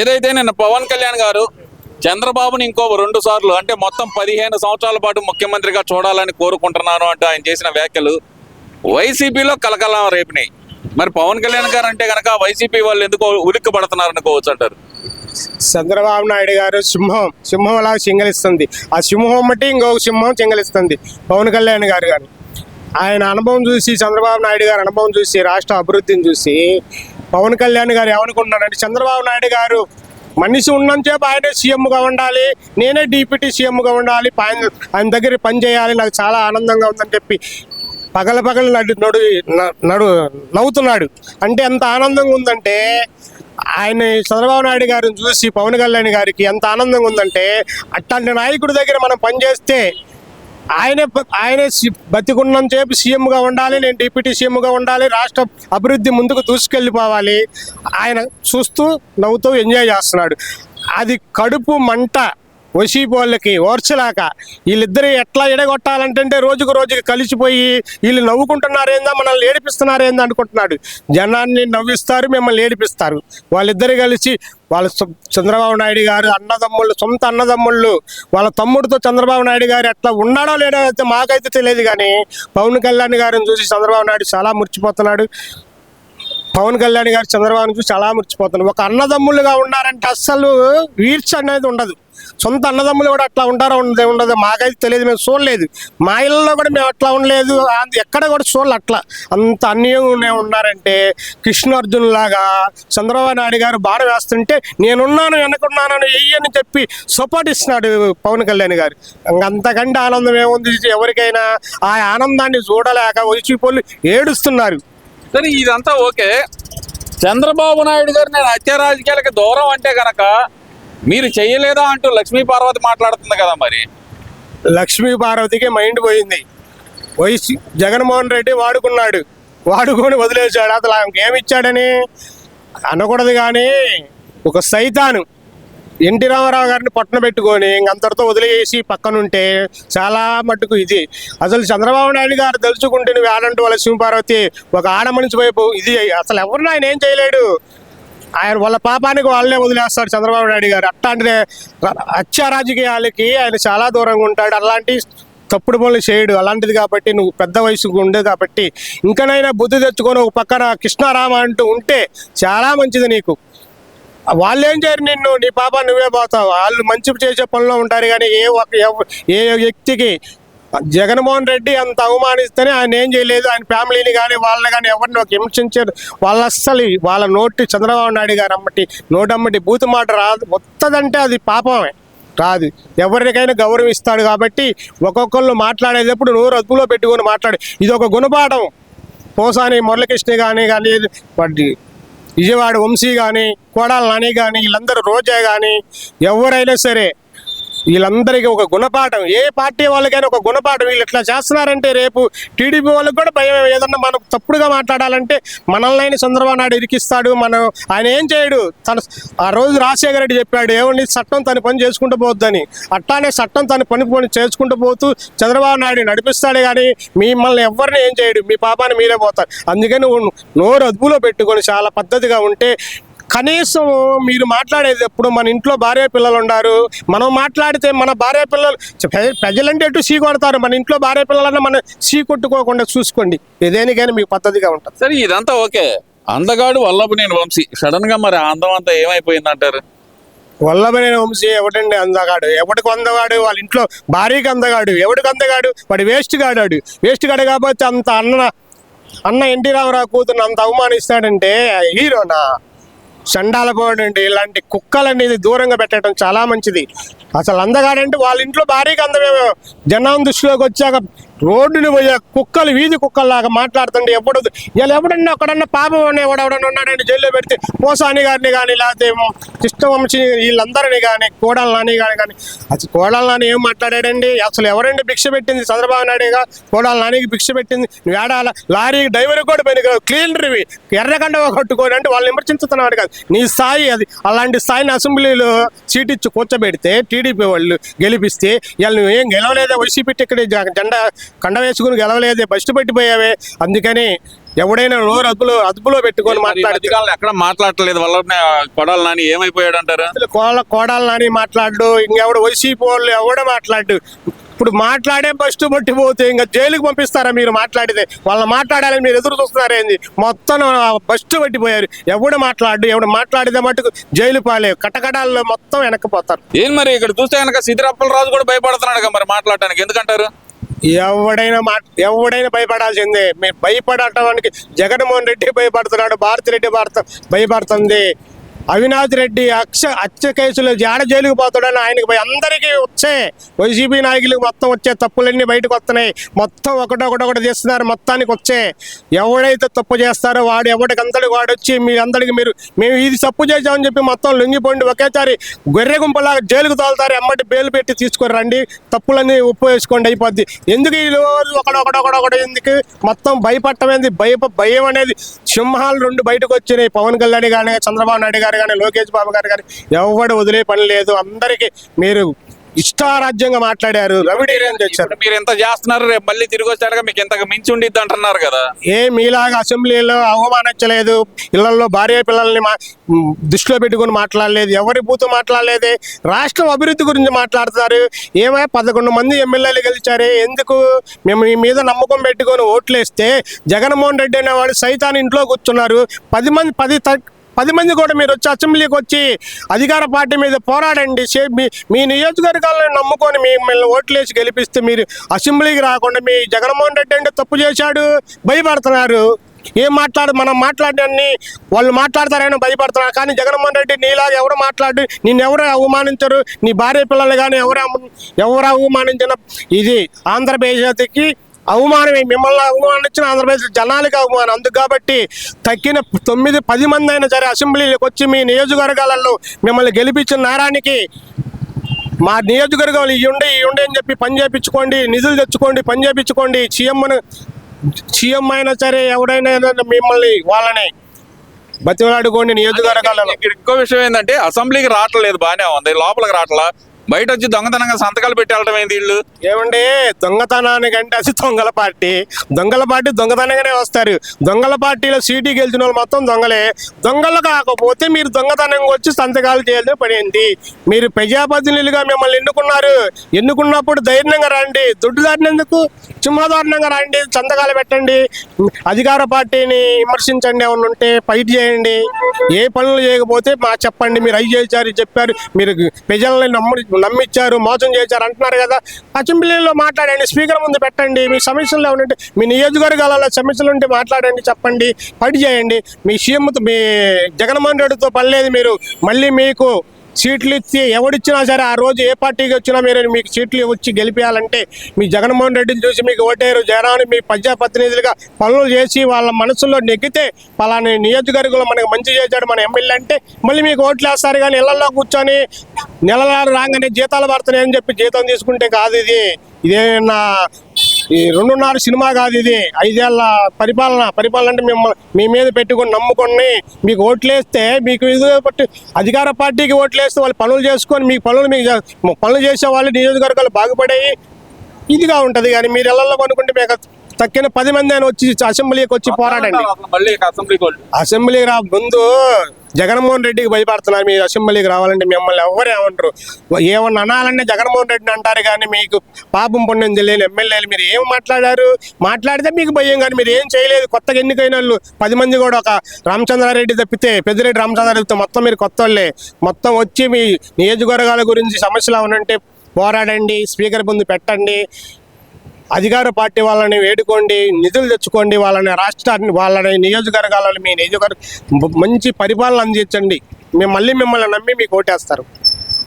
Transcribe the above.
ఏదైతే నిన్న పవన్ కళ్యాణ్ గారు చంద్రబాబుని ఇంకో 2 సార్లు అంటే మొత్తం 15 సంవత్సరాల పాటు ముఖ్యమంత్రిగా చూడాలని కోరుకుంటున్నాను అంటే ఆయన చేసిన వ్యాఖ్యలు వైసీపీలో కలకలం రేపినాయి. మరి పవన్ కళ్యాణ్ గారు అంటే కనుక వైసీపీ వాళ్ళు ఎందుకు ఉలిక్కి పడుతున్నారు అనుకోవచ్చు అంటారు? చంద్రబాబు నాయుడు గారు సింహంలా చింగలిస్తుంది. ఆ సింహం బట్టి ఇంకొక సింహం చింగలిస్తుంది పవన్ కళ్యాణ్ గారు. కానీ ఆయన అనుభవం చూసి, చంద్రబాబు నాయుడు గారి అనుభవం చూసి, రాష్ట్ర అభివృద్ధిని చూసి పవన్ కళ్యాణ్ గారు ఏమనుకుంటున్నారంటే, చంద్రబాబు నాయుడు గారు మనిషి ఉన్నంతసేపు ఆయనే సీఎంగా ఉండాలి, నేనే డిప్యూటీ సీఎంగా ఉండాలి, ఆయన దగ్గర పని చేయాలి, నాకు చాలా ఆనందంగా ఉందని చెప్పి పగల నవ్వుతున్నాడు. అంటే ఎంత ఆనందంగా ఉందంటే, ఆయన చంద్రబాబు నాయుడు గారిని చూసి పవన్ కళ్యాణ్ గారికి ఎంత ఆనందంగా ఉందంటే, అట్లాంటి నాయకుడి దగ్గర మనం పనిచేస్తే ఆయనే బతికున్నంతసేపు సీఎంగా ఉండాలి, నేను డిప్యూటీ సీఎంగా ఉండాలి, రాష్ట్ర అభివృద్ధి ముందుకు దూసుకెళ్ళిపోవాలి, ఆయన చూస్తూ నవ్వుతూ ఎంజాయ్ చేస్తున్నాడు. అది కడుపు మంట వైసీపీ ఓర్చలాక వీళ్ళిద్దరు ఎట్లా ఎడగొట్టాలంటే రోజుకు కలిసిపోయి వీళ్ళు నవ్వుకుంటున్నారేందా, మనల్ని ఏడిపిస్తున్నారేందా అనుకుంటున్నాడు. జనాన్ని నవ్విస్తారు, మిమ్మల్ని ఏడిపిస్తారు. వాళ్ళిద్దరు కలిసి వాళ్ళ చంద్రబాబు నాయుడు గారు అన్నదమ్ముళ్ళు, సొంత అన్నదమ్ముళ్ళు, వాళ్ళ తమ్ముడితో చంద్రబాబు నాయుడు గారు ఎట్లా ఉన్నాడో లేడో అయితే మాకైతే తెలియదు. కానీ పవన్ కళ్యాణ్ గారిని చూసి చంద్రబాబు నాయుడు చాలా మురిచిపోతున్నాడు. పవన్ కళ్యాణ్ గారు చంద్రబాబు చూసి చాలా మురిచిపోతున్నాడు. ఒక అన్నదమ్ముళ్ళుగా ఉన్నారంటే అస్సలు వీర్చ అనేది ఉండదు. సొంత అన్నదమ్ములు కూడా అట్లా ఉంటారో ఉండదు మాకైతే తెలియదు, మేము చూడలేదు. మా ఇళ్ళలో కూడా మేము అట్లా ఉండలేదు, ఎక్కడ కూడా చూడలేదు. అట్లా అంత అన్యంగా ఉన్నారంటే కృష్ణార్జున్ లాగా చంద్రబాబు నాయుడు గారు బాణ వేస్తుంటే నేనున్నాను, వెనకున్నానని వెయ్యని చెప్పి సపోర్ట్ ఇస్తున్నాడు పవన్ కళ్యాణ్ గారు. అంతకంటే ఆనందం ఏముంది ఎవరికైనా? ఆ ఆనందాన్ని చూడలేక వైసీపీ ఏడుస్తున్నారు. సరే, ఇదంతా ఓకే. చంద్రబాబు నాయుడు గారు నేను హత్య రాజకీయాలకి దూరం అంటే కనుక మీరు చెయ్యలేదా అంటూ లక్ష్మీ పార్వతి మాట్లాడుతుంది కదా. మరి లక్ష్మీ పార్వతికి మైండ్ పోయింది. జగన్మోహన్ రెడ్డి వాడుకొని వదిలేశాడు. అసలు ఆమెకి ఏమి ఇచ్చాడని అనకూడదు. కానీ ఒక సైతాను ఎన్టీ రామారావు గారిని పట్టున పెట్టుకొని ఇంకంతటితో వదిలేసి పక్కనుంటే చాలా మట్టుకు ఇది. అసలు చంద్రబాబు నాయుడు గారు తెలుసుకుంటే నువ్వు ఆడంటూ లక్ష్మీ పార్వతి ఒక ఆడ మనిషి వైపు ఇది అసలు ఎవరిని ఆయన ఏం చేయలేడు. ఆయన వాళ్ళ పాపానికి వాళ్ళే వదిలేస్తాడు చంద్రబాబు నాయుడు గారు. అట్లాంటి హత్య రాజకీయాలకి ఆయన చాలా దూరంగా ఉంటాడు. అలాంటి తప్పుడు పనులు చేయడు. అలాంటిది కాబట్టి నువ్వు పెద్ద వయసుకు ఉండే కాబట్టి ఇంకనైనా బుద్ధి తెచ్చుకొని ఒక పక్కన కృష్ణారామ అంటూ ఉంటే చాలా మంచిది నీకు. వాళ్ళు ఏం చేయరు నిన్ను, నీ పాప నువ్వే పోతావు. వాళ్ళు మంచి చేసే పనిలో ఉంటారు. కానీ ఏ వ్యక్తికి జగన్మోహన్ రెడ్డి అంత అవమానిస్తేనే ఆయన ఏం చేయలేదు. ఆయన ఫ్యామిలీని కానీ వాళ్ళని కానీ ఎవరిని ఒక హింసించారు. వాళ్ళు అస్సలు వాళ్ళ నోటి చంద్రబాబు నాయుడు గారు నోటమ్మటి బూతు మాట రాదు. వస్తుందంటే అది పాపమే, రాదు. ఎవరికైనా గౌరవిస్తాడు. కాబట్టి ఒక్కొక్కళ్ళు మాట్లాడేటప్పుడు నోరు అదుపులో పెట్టుకొని మాట్లాడు. ఇది ఒక గుణపాఠం. పోసాని మురళకృష్ణ కానీ వాటి విజయవాడ వంశీ కానీ, కోడాల నాని కానీ, వీళ్ళందరూ రోజా కానీ ఎవరైనా సరే వీళ్ళందరికీ ఒక గుణపాఠం. ఏ పార్టీ వాళ్ళకైనా ఒక గుణపాఠం. వీళ్ళు ఇట్లా చేస్తున్నారంటే రేపు టీడీపీ వాళ్ళకి కూడా భయం. ఏదన్నా మనం తప్పుడుగా మాట్లాడాలంటే మనల్ని చంద్రబాబు నాయుడు ఇరికిస్తాడు. ఆయన ఏం చేయడు. ఆ రోజు రాజశేఖర రెడ్డి చెప్పాడు, ఏమండి చట్టం తన పని చేసుకుంటూ పోద్దని. అట్లానే చట్టం తన పని చేసుకుంటూ పోతూ చంద్రబాబు నాయుడు నడిపిస్తాడే కానీ మిమ్మల్ని ఎవరిని ఏం చేయడు. మీ పాపాన్ని మీరే పోతారు. అందుకని నోరు అదుపులో పెట్టుకొని చాలా పద్ధతిగా ఉంటే కనీసం మీరు మాట్లాడేది ఎప్పుడు మన ఇంట్లో భార్య పిల్లలు ఉన్నారు. మనం మాట్లాడితే మన భార్య పిల్లలు ప్రజలంటే ఎటు సీ కొడతారు. మన ఇంట్లో భార్య పిల్లలన్నా మనం సీ కొట్టుకోకుండా చూసుకోండి. ఏదేనికైనా మీకు పద్ధతిగా ఉంటుంది. సరే, ఇదంతా ఓకే. అందగాడు వల్లభనేని వంశీ సడన్ గా మరి అందం అంతా ఏమైపోయింది అంటారు? వల్లభనేని వంశీ ఎవడండి అందగాడు? ఎవడికి అందగాడు? వాళ్ళ ఇంట్లో భార్యకి అందగాడు. ఎవడికి అందగాడు? వాడు వేస్ట్ గాడు కాబట్టి అంత అన్న ఎన్టీ రామారావు కూతురు అంత అవమానిస్తాడంటే హీరోనా? చండాల పోడండి. ఇలాంటి కుక్కలనేది దూరంగా పెట్టడం చాలా మంచిది. అసలు అందగాడంటే వాళ్ళ ఇంట్లో భారీగా అందమేమో జనం దృష్టిలోకి వచ్చాక రోడ్డుని పోయే కుక్కలు, వీధి కుక్కల్లాగా మాట్లాడుతుండే ఇలా ఎవడన్నా ఒకడన్నా పాపం ఎవడన్నా ఉన్నాడంటే జైల్లో పెడితే పోసాని గారిని కానీ లేకపోతే కృష్ణవంశీ వీళ్ళందరినీ కానీ కోడాల నాని కానీ అసలు కోడాల నాని ఏం మాట్లాడాడండి? అసలు ఎవరండి భిక్ష పెట్టింది? చంద్రబాబు నాయుడుగా కోడాల నానికి భిక్ష పెట్టింది. వేడాల లారీ డ్రైవర్ కూడా పైన క్లీనర్వి ఎర్రగండ కట్టుకోని అంటే వాళ్ళని విమర్శించుతున్నాడు కాదు. నీ స్థాయి అది. అలాంటి స్థాయిని అసెంబ్లీలో సీట్ ఇచ్చి కూర్చోబెడితే టీడీపీ వాళ్ళు గెలిపిస్తే వీళ్ళు నువ్వు ఏం గెలవలేదా? వైసీపీ టికెట్ జెండా కండ వేసుకుని గెలవలేదే, బస్టు పెట్టిపోయావే. అందుకని ఎవడైనా నోరు అదుపులో పెట్టుకొని మాట్లాడితే ఎక్కడ మాట్లాడలేదు వల్ల కొడాలి నాని ఏమైపోయాడు అంటారు? కోడాలి నాని మాట్లాడు, ఇంకెవడు వైసీపీ వాళ్ళు ఎవడ మాట్లాడు. ఇప్పుడు మాట్లాడే బస్టు పట్టిపోతే ఇంకా జైలుకి పంపిస్తారా మీరు మాట్లాడితే? వాళ్ళని మాట్లాడాలని మీరు ఎదురు చూస్తున్నారేంది? మొత్తం బస్టు పట్టిపోయారు. ఎవడు మాట్లాడితే మటుకు జైలు పాలే, కటకడాల్లో మొత్తం వెనక్కిపోతారు. ఏం మరి ఇక్కడ చూస్తే కనుక సిద్ధిరప్పలరాజు కూడా భయపడుతున్నాడు మరి మాట్లాడటానికి, ఎందుకంటారు? ఎవడైనా భయపడాల్సిందే. మీరు భయపడటానికి జగన్మోహన్ రెడ్డి భయపడుతున్నాడు, భారతిరెడ్డి భయపడుతుంది, అవినాష్ రెడ్డి హత్య కేసులో జాడ జైలుకు పోతాడని ఆయనకి అందరికీ వచ్చే వైసీపీ నాయకులకు మొత్తం వచ్చే తప్పులన్నీ బయటకు వస్తున్నాయి. మొత్తం ఒకటొకటి చేస్తున్నారు, మొత్తానికి వచ్చే. ఎవడైతే తప్పు చేస్తారో వాడు ఎవడికంతటి వాడు వచ్చి మీరందరికీ మేము ఇది తప్పు చేసామని చెప్పి మొత్తం లొంగిపోండి ఒకేసారి గొర్రె గుంపలాగా జైలుకు తోలుతారు. ఎమ్మటి బెయిల్ పెట్టి తీసుకొని రండి, తప్పులన్నీ ఉప్పు వేసుకోండి, అయిపోద్ది. ఎందుకు ఈ రోజు ఒకడొకటి ఎందుకు మొత్తం భయపడటమేంది? భయం అనేది సింహాలు రెండు బయటకు వచ్చినాయి. పవన్ కళ్యాణ్ కానీ, చంద్రబాబు నాయుడు గారు కానీ, లోకేష్ బాబు గారు కానీ ఎవడు వదిలే పని లేదు. అందరికీ మీరు ఇష్టారాజ్యంగా మాట్లాడారు. రవిడీరియన్ తెచ్చారు. మీరు ఎంత చేస్తున్నారు, రేపు మళ్ళీ తిరిగి వచ్చాక మీకు ఇంతకు మించి ఉండిద్ది అంటున్నారు కదా. మీలాగా అసెంబ్లీలో అవమానించలేదు, ఇళ్లలో భార్య పిల్లల్ని దృష్టిలో పెట్టుకుని మాట్లాడలేదు, ఎవరి బూతు మాట్లాడలేదు. రాష్ట్రం అభివృద్ధి గురించి మాట్లాడుతున్నారు. 11 మంది ఎమ్మెల్యేలు గెలిచారే, ఎందుకు? మేము మీ మీద నమ్మకం పెట్టుకొని ఓట్లేస్తే జగన్మోహన్ రెడ్డి అనేవాడు సైతాన్ని ఇంట్లో కూర్చున్నారు. 10 మంది కూడా మీరు వచ్చి అసెంబ్లీకి వచ్చి అధికార పార్టీ మీద పోరాడండి. మీ నియోజకవర్గాలను నమ్ముకొని మిమ్మల్ని ఓట్లేసి గెలిపిస్తే మీరు అసెంబ్లీకి రాకుండా మీ జగన్మోహన్ రెడ్డి అంటే తప్పు చేశాడు భయపడుతున్నారు. మనం మాట్లాడడాన్ని వాళ్ళు మాట్లాడతారని భయపడుతున్నారు. కానీ జగన్మోహన్ రెడ్డి నీలాగా ఎవరు మాట్లాడు, నిన్నెవరు అవమానించరు, నీ భార్య పిల్లలు కానీ ఎవరు అవమానించిన ఇది ఆంధ్రప్రదేశ్కి అవమానమే. మిమ్మల్ని అవమానించిన ఆంధ్రప్రదేశ్ జనాలకి అవమానం. అందుకు కాబట్టి తక్కిన 9-10 మంది అయినా సరే అసెంబ్లీలోకి వచ్చి మీ నియోజకవర్గాలలో మిమ్మల్ని గెలిపించిన నేరానికి మా నియోజకవర్గాలు ఇవి ఉండే అని చెప్పి పని చేయించుకోండి, నిధులు తెచ్చుకోండి, పని చేయించుకోండి. సీఎం అయినా సరే ఎవడైనా మిమ్మల్ని వాళ్ళని బతిలాడుకోండి నియోజకవర్గాలలో. ఇంకో విషయం ఏంటంటే అసెంబ్లీకి రావట్లేదు, బాగానే ఉంది, లోపలికి రావట్లా, బయట వచ్చి దొంగతనంగా సంతకాలు పెట్టి వెళ్ళటం ఏంది వీళ్ళు? ఏమండి, దొంగతనానికంటే అది దొంగల పార్టీ దొంగతనంగానే వస్తారు. దొంగల పార్టీలో సీటీ గెలిచిన వాళ్ళు మొత్తం దొంగలే. దొంగలు కాకపోతే మీరు దొంగతనంగా వచ్చి సంతకాలు చేయాల్సిన పని ఏంటి? మీరు ప్రజాప్రతినిధులుగా మిమ్మల్ని ఎన్నుకున్నప్పుడు ధైర్యంగా రండి, దుడ్డు దారినందుకు సింహదారుణంగా రండి, సంతకాలు పెట్టండి, అధికార పార్టీని విమర్శించండి, ఏమన్నా ఉంటే ఫైట్ చేయండి. ఏ పనులు చేయకపోతే చెప్పండి, మీరు అవి చేశారు చెప్పారు, మీరు ప్రజల్ని నమ్మిచ్చారు, మోసం చేశారు అంటున్నారు కదా. అసెంబ్లీలో మాట్లాడండి, స్పీకర్ ముందు పెట్టండి. మీ సమస్యలు ఉంటే మీ నియోజకవర్గాలలో సమస్యలు ఉంటే మాట్లాడండి, చెప్పండి, ఫైట్ చేయండి. మీ సీఎంతో మీ జగన్మోహన్ రెడ్డితో పని లేదు. మీరు మళ్ళీ మీకు సీట్లు ఇచ్చి ఎవడిచ్చినా సరే ఆ రోజు ఏ పార్టీకి వచ్చినా మీరు మీకు సీట్లు వచ్చి గెలిపించాలంటే మీ జగన్మోహన్ రెడ్డిని చూసి మీకు ఓటేరు జనాన్ని మీ ప్రజాప్రతినిధులుగా పనులు చేసి వాళ్ళ మనసులో నెగ్గితే పలాని నియోజకవర్గంలో మనకు మంచి చేశాడు మన ఎమ్మెల్యే అంటే మళ్ళీ మీకు ఓట్లు వేస్తారు. కానీ ఇళ్లలో కూర్చొని నెలలు రాగానే జీతాలు పడుతున్నాయని చెప్పి జీతం తీసుకుంటే కాదు. ఇదేనా 2.5 సినిమా కాదు, ఇది 5 ఏళ్ళ పరిపాలన అంటే మీ మీద పెట్టుకుని నమ్ముకొని మీకు ఓట్లేస్తే మీకు ఇది బట్టి అధికార పార్టీకి ఓట్లేస్తే వాళ్ళు పనులు చేసుకొని మీకు పనులు చేసే వాళ్ళు నియోజకవర్గాలు బాగుపడాయి ఇదిగా ఉంటుంది. కానీ మీరు ఇళ్లలో కొనుక్కుంటే మీకు తక్కిన 10 మంది అని వచ్చి అసెంబ్లీకి వచ్చి పోరాడండి. అసెంబ్లీకి ముందు జగన్మోహన్ రెడ్డికి భయపడుతున్నారు. మీరు అసెంబ్లీకి రావాలంటే మిమ్మల్ని ఎవరు ఏమంటారు, ఏమన్నా అనాలంటే జగన్మోహన్ రెడ్డిని అంటారు. కానీ మీకు పాపం పుణ్యం తెలియని ఎమ్మెల్యేలు మీరు ఏం మాట్లాడితే మీకు భయం. కానీ మీరు ఏం చేయలేదు. కొత్తగా ఎన్నికైన వాళ్ళు 10 మంది కూడా ఒక రామచంద్రారెడ్డి తప్పితే పెద్దిరెడ్డి రామచంద్రారెడ్డితో మొత్తం మీరు కొత్త వాళ్ళే. మొత్తం వచ్చి మీ నియోజకవర్గాల గురించి సమస్యలు అవునంటే పోరాడండి, స్పీకర్ ముందు పెట్టండి, అధికార పార్టీ వాళ్ళని వేడుకోండి, నిధులు తెచ్చుకోండి, వాళ్ళని రాష్ట్రాన్ని వాళ్ళని నియోజకవర్గాలను మీ నియోజకవర్గ మంచి పరిపాలన అందించండి. మిమ్మల్ని నమ్మి మీకు ఓటేస్తారు.